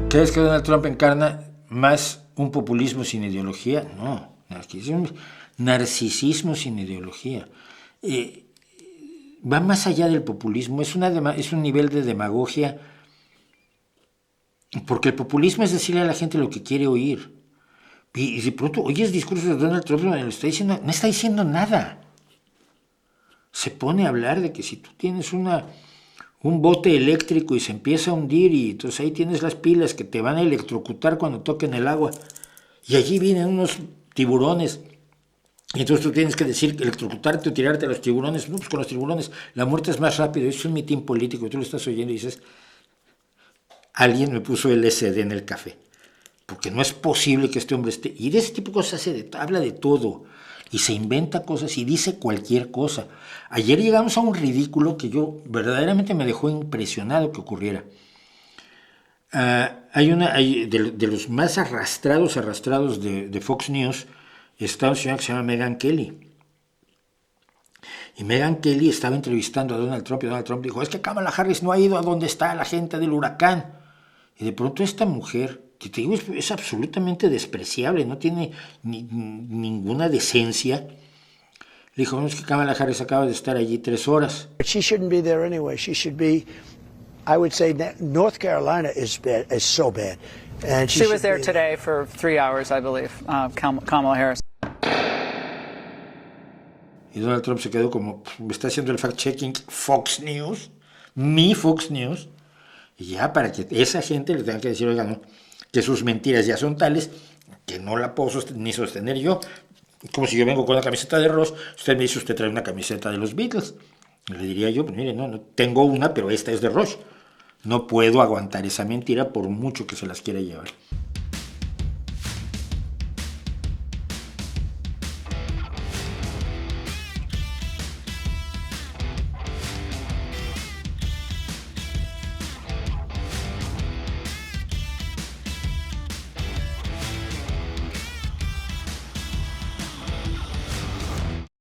¿Crees que Donald Trump encarna más un populismo sin ideología? No, es un narcisismo sin ideología. Va más allá del populismo, es un nivel de demagogia, porque el populismo es decirle a la gente lo que quiere oír. Y de pronto oyes discursos de Donald Trump donde lo está diciendo, no está diciendo nada. Se pone a hablar de que si tú tienes un bote eléctrico y se empieza a hundir y entonces ahí tienes las pilas que te van a electrocutar cuando toquen el agua y allí vienen unos tiburones y entonces tú tienes que decir electrocutarte o tirarte a los tiburones. No, pues con los tiburones la muerte es más rápido. Es un mitin político y tú lo estás oyendo y dices, alguien me puso LSD en el café, porque no es posible que este hombre esté, y de ese tipo de cosas habla de todo y se inventa cosas y dice cualquier cosa. Ayer llegamos a un ridículo que yo verdaderamente me dejó impresionado que ocurriera. Hay de los más arrastrados de Fox News, está una señora que se llama Megyn Kelly. Y Megyn Kelly estaba entrevistando a Donald Trump y Donald Trump dijo, es que Kamala Harris no ha ido a donde está la gente del huracán. Y de pronto esta mujer, que te digo, es absolutamente despreciable, no tiene ninguna decencia. Le dijo, no, es que Kamala Harris acaba de estar allí 3 horas. She shouldn't be there anyway. She should be, I would say, North Carolina is bad, is so bad. And she was there today for 3 hours, I believe, Kamala Harris. Y Donald Trump se quedó como, me está haciendo el fact-checking Fox News, mi Fox News, y ya para que esa gente le tenga que decir, oiga, no, que sus mentiras ya son tales que no la puedo ni sostener yo. Como si yo vengo con la camiseta de Rush, usted me dice, usted trae una camiseta de los Beatles. Y le diría yo, pues mire, no, tengo una, pero esta es de Rush. No puedo aguantar esa mentira por mucho que se las quiera llevar.